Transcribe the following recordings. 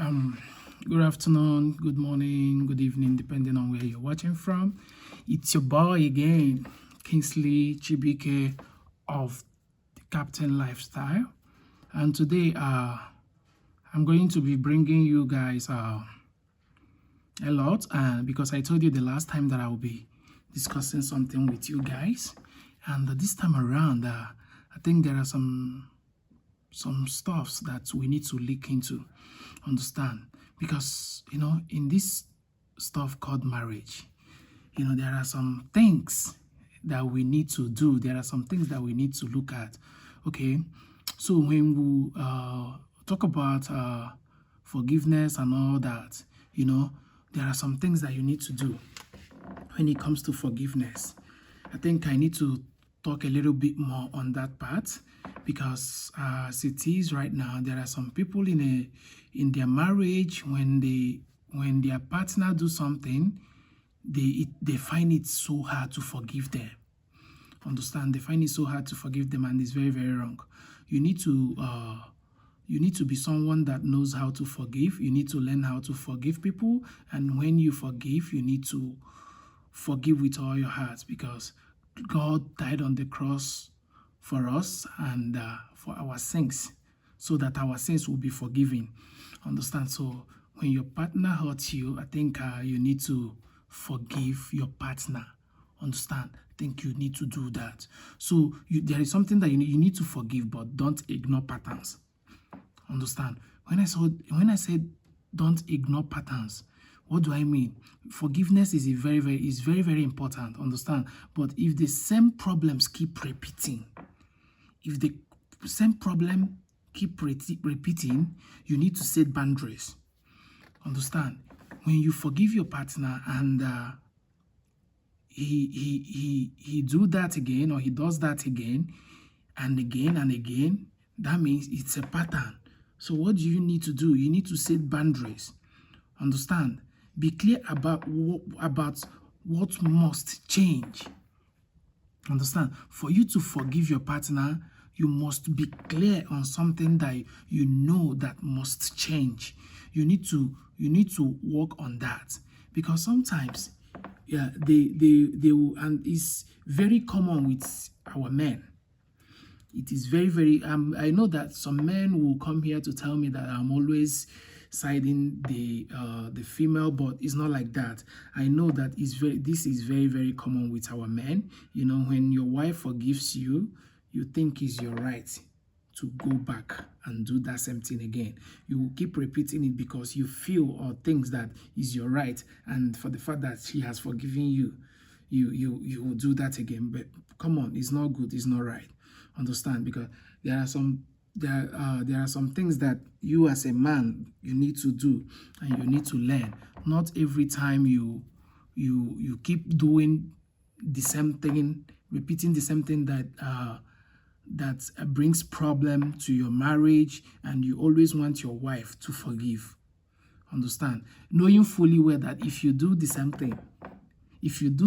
Um, Good afternoon, good morning, good evening, depending on where you're watching from. It's your boy again, Kingsley Chibike of the Captain Lifestyle. And today, I'm going to be bringing you guys a lot, because I told you the last time that I will be discussing something with you guys. And this time around, I think there are some stuffs that we need to look into, understand, because in this stuff called marriage, there are some things that we need to do. There are some things that we need to look at. Okay, so when we talk about forgiveness and all that, there are some things that you need to do when it comes to forgiveness. I think I need to talk a little bit more on that part, because as it is right now, there are some people in their marriage, when their partner do something, they find it so hard to forgive them. Understand? They find it so hard to forgive them, and it's very, very wrong. You need to be someone that knows how to forgive. You need to learn how to forgive people, and when you forgive, you need to forgive with all your heart, because God died on the cross for us and for our sins, so that our sins will be forgiven. Understand? So when your partner hurts you, I think you need to forgive your partner. Understand? I think you need to do that. So there is something that you need to forgive, but don't ignore patterns. Understand? When I said don't ignore patterns, what do I mean? Forgiveness is very, very important. Understand? But if the same problems keep repeating, if the same problem keep repeating, you need to set boundaries. Understand? When you forgive your partner and he do that again, or he does that again and again, that means it's a pattern. So what do you need to do? You need to set boundaries. Understand? Be clear about what must change. Understand? For you to forgive your partner, you must be clear on something that you know that must change. You need to work on that, because sometimes, yeah, they will, and it's very common with our men. It is very, very, I know that some men will come here to tell me that I'm always siding the female, but it's not like that. I know that this is very, very common with our men. When your wife forgives you, you think it's your right to go back and do that same thing again. You will keep repeating it because you feel or think that is your right, and for the fact that she has forgiven you, you will do that again. But come on, it's not good, it's not right. Understand? Because there are some things that you as a man, you need to do and you need to learn. Not every time you keep doing the same thing, repeating the same thing that brings problem to your marriage, and you always want your wife to forgive. Understand? Knowing fully well that if you do the same thing, if your wife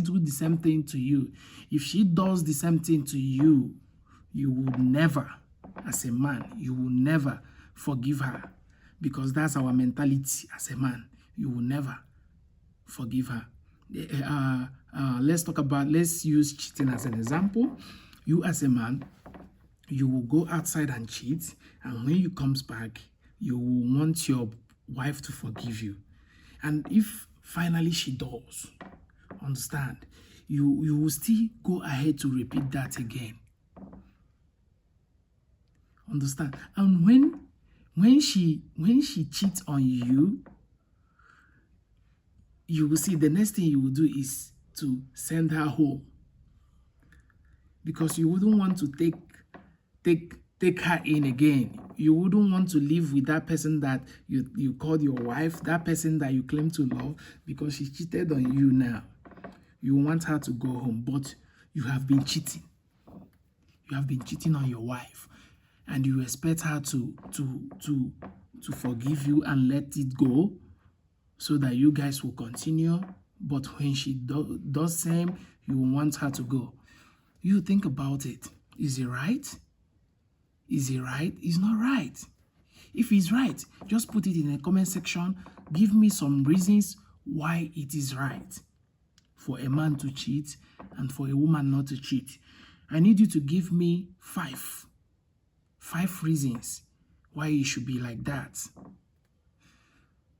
do the same thing to you, if she does the same thing to you, you will never, as a man, you will never forgive her, because that's our mentality as a man. You will never forgive her. Let's use cheating as an example. You as a man, you will go outside and cheat, and when you comes back, you will want your wife to forgive you. And if finally she does, understand, you will still go ahead to repeat that again. Understand? And when she cheats on you, you will see the next thing you will do is to send her home, because you wouldn't want to take her in again. You wouldn't want to live with that person that you called your wife, that person that you claim to love, because she cheated on you now. You want her to go home, but you have been cheating. You have been cheating on your wife, and you expect her to forgive you and let it go, so that you guys will continue. But when she does same, you want her to go. You think about it. Is it right? Is it right? It's not right. If he's right, just put it in the comment section. Give me some reasons why it is right for a man to cheat and for a woman not to cheat. I need you to give me five reasons why it should be like that.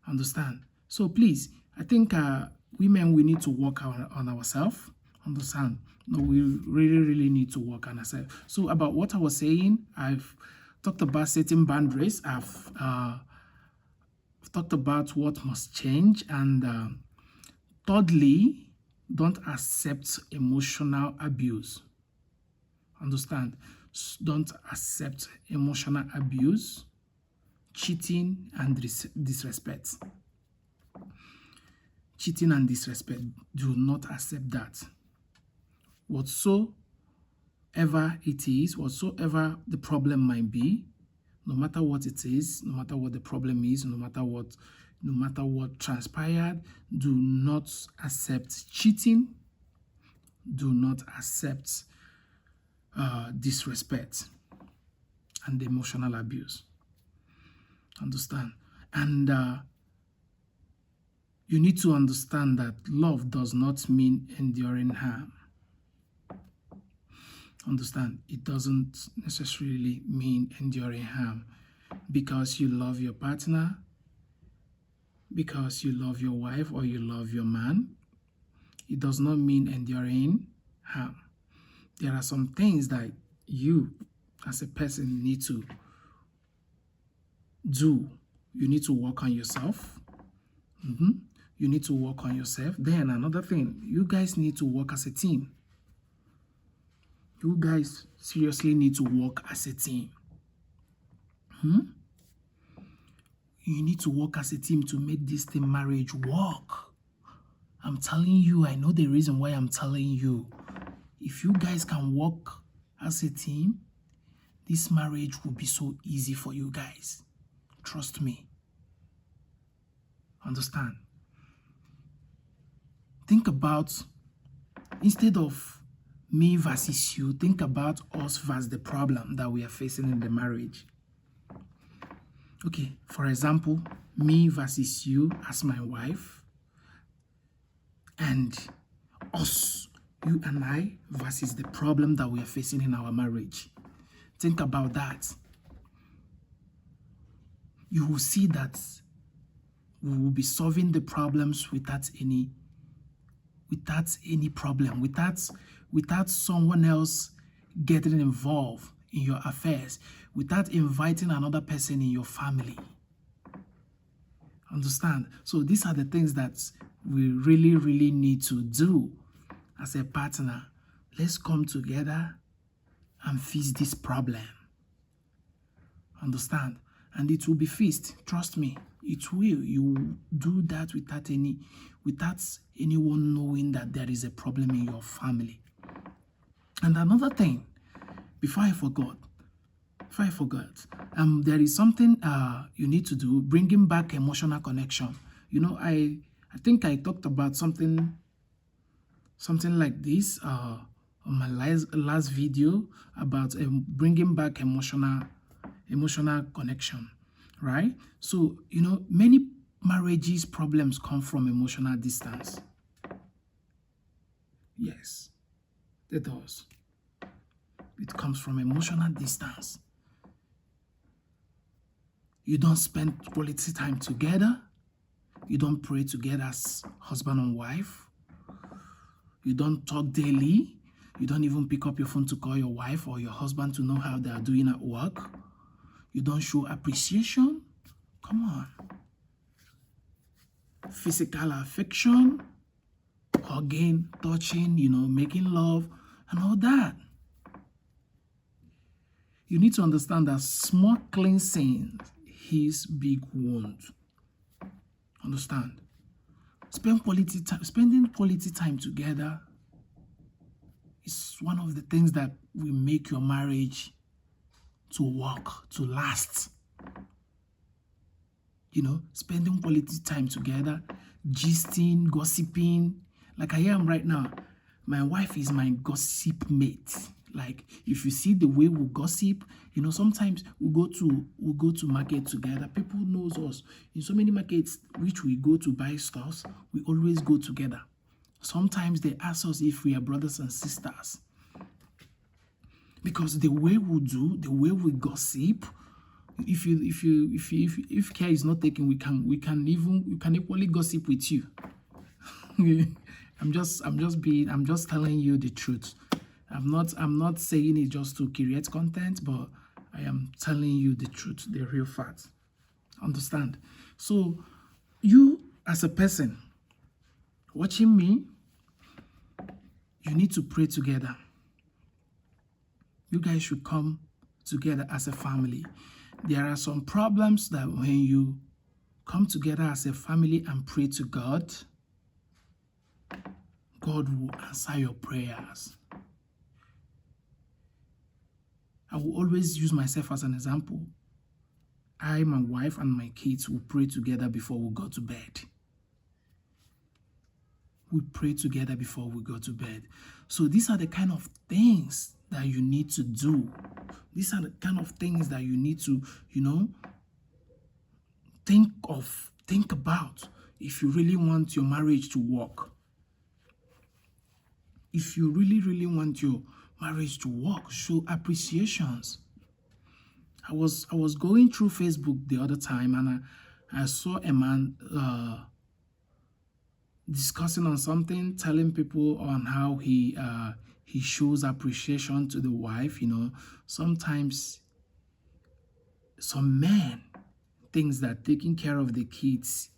Understand? So please, I think women, we need to work on ourselves. Understand? No, we really need to work on ourselves. So about what I was saying, I've talked about setting boundaries. I've talked about what must change. And thirdly, don't accept emotional abuse. Understand? Don't accept emotional abuse, cheating, and disrespect. Cheating and disrespect. Do not accept that. Whatsoever it is, whatsoever the problem might be, no matter what it is, no matter what the problem is, no matter what transpired, do not accept cheating. Do not accept disrespect and emotional abuse. Understand? And you need to understand that love does not mean enduring harm. Understand? It doesn't necessarily mean enduring harm. Because you love your partner, because you love your wife or you love your man, it does not mean enduring harm. There are some things that you as a person need to do. You need to work on yourself. You need to work on yourself. Then another thing, you guys need to work as a team. You guys seriously need to work as a team. You need to work as a team to make this thing marriage work. I'm telling you, I know the reason why I'm telling you. If you guys can work as a team, this marriage will be so easy for you guys. Trust me. Understand? Think about, instead of me versus you, think about us versus the problem that we are facing in the marriage. Okay, for example, me versus you as my wife, and us, you and I, versus the problem that we are facing in our marriage. Think about that. You will see that we will be solving the problems without any problem, without someone else getting involved in your affairs, without inviting another person in your family. Understand? So these are the things that we really need to do as a partner. Let's come together and fix this problem. Understand? And it will be fixed. Trust me, it will. You will do that without anyone knowing that there is a problem in your family. And another thing, before I forgot, there is something you need to do, bringing back emotional connection. You know, I think I talked about something like this on my last video about bringing back emotional connection, right? So, you know, many marriages problems come from emotional distance. Yes, it does. It comes from emotional distance. You don't spend quality time together. You don't pray together as husband and wife. You don't talk daily. You don't even pick up your phone to call your wife or your husband to know how they are doing at work. You don't show appreciation. Come on. Physical affection, hugging, touching, you know, making love, and all that. You need to understand that small cleansing is big wound. Understand? Spending quality time together is one of the things that will make your marriage to work, to last. You know, spending quality time together, gisting, gossiping. Like I am right now. My wife is my gossip mate. Like if you see the way we gossip, sometimes we go to market together. People knows us in so many markets which we go to buy stuff. We always go together. Sometimes they ask us if we are brothers and sisters, because the way we do, the way we gossip, if care is not taken, we can equally gossip with you. I'm just telling you the truth. I'm not saying it just to create content, but I am telling you the truth, the real fact. Understand? So you as a person watching me, you need to pray together. You guys should come together as a family. There are some problems that when you come together as a family and pray to God, God will answer your prayers. I will always use myself as an example. I, my wife, and my kids will pray together before we go to bed. We pray together before we go to bed. So these are the kind of things that you need to do. These are the kind of things that you need to, think about if you really want your marriage to work. If you really, really want your marriage to work, show appreciations. I was going through Facebook the other time, and I saw a man discussing on something, telling people on how he shows appreciation to the wife. Sometimes some men thinks that taking care of the kids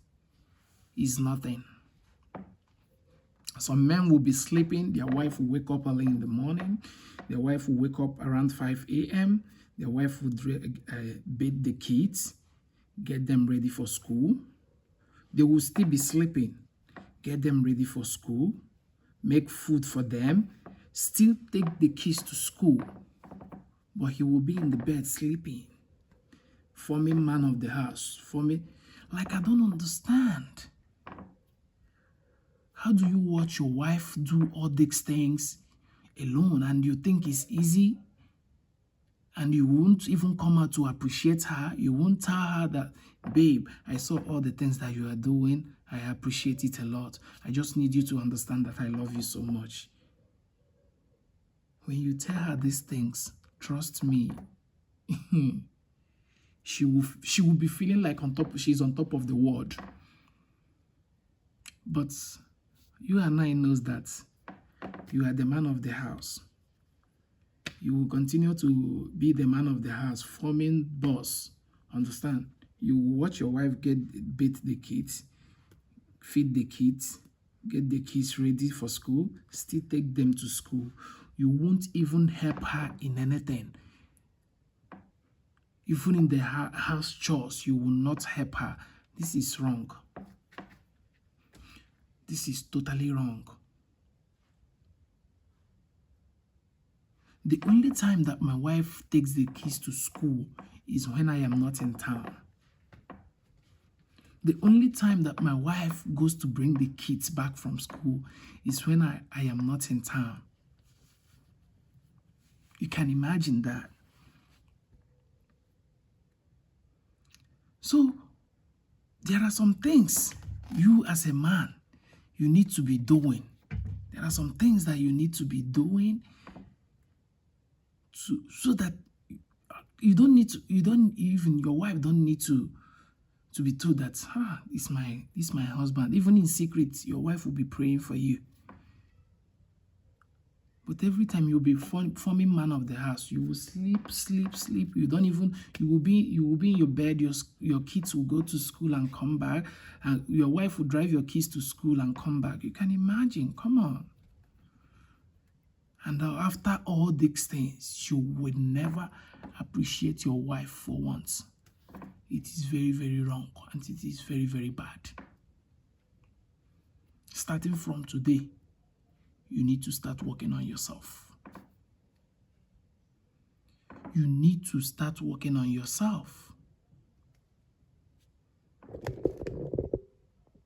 is nothing. Some men will be sleeping, their wife will wake up early in the morning, their wife will wake up around 5 a.m., their wife will bathe the kids, get them ready for school. They will still be sleeping, get them ready for school, make food for them, still take the kids to school, but he will be in the bed sleeping, forming man of the house, like, I don't understand. How do you watch your wife do all these things alone and you think it's easy, and you won't even come out to appreciate her? You won't tell her that, babe, I saw all the things that you are doing. I appreciate it a lot. I just need you to understand that I love you so much. When you tell her these things, trust me, she will be feeling like she's on top of the world. But you and I knows that you are the man of the house. You will continue to be the man of the house, forming boss. Understand? You will watch your wife beat the kids, feed the kids, get the kids ready for school, still take them to school. You won't even help her in anything. Even in the house chores, you will not help her. This is wrong. This is totally wrong. The only time that my wife takes the kids to school is when I am not in town. The only time that my wife goes to bring the kids back from school is when I am not in town. You can imagine that. So, there are some things you as a man, you need to be doing. There are some things that you need to be doing so that your wife don't need to be told that, this my husband. Even in secret, your wife will be praying for you. But every time you'll be forming man of the house, you will sleep. You will be in your bed. Your kids will go to school and come back, and your wife will drive your kids to school and come back. You can imagine. Come on. And after all these things, you would never appreciate your wife for once. It is very, very wrong, and it is very, very bad. Starting from today, you need to start working on yourself. You need to start working on yourself.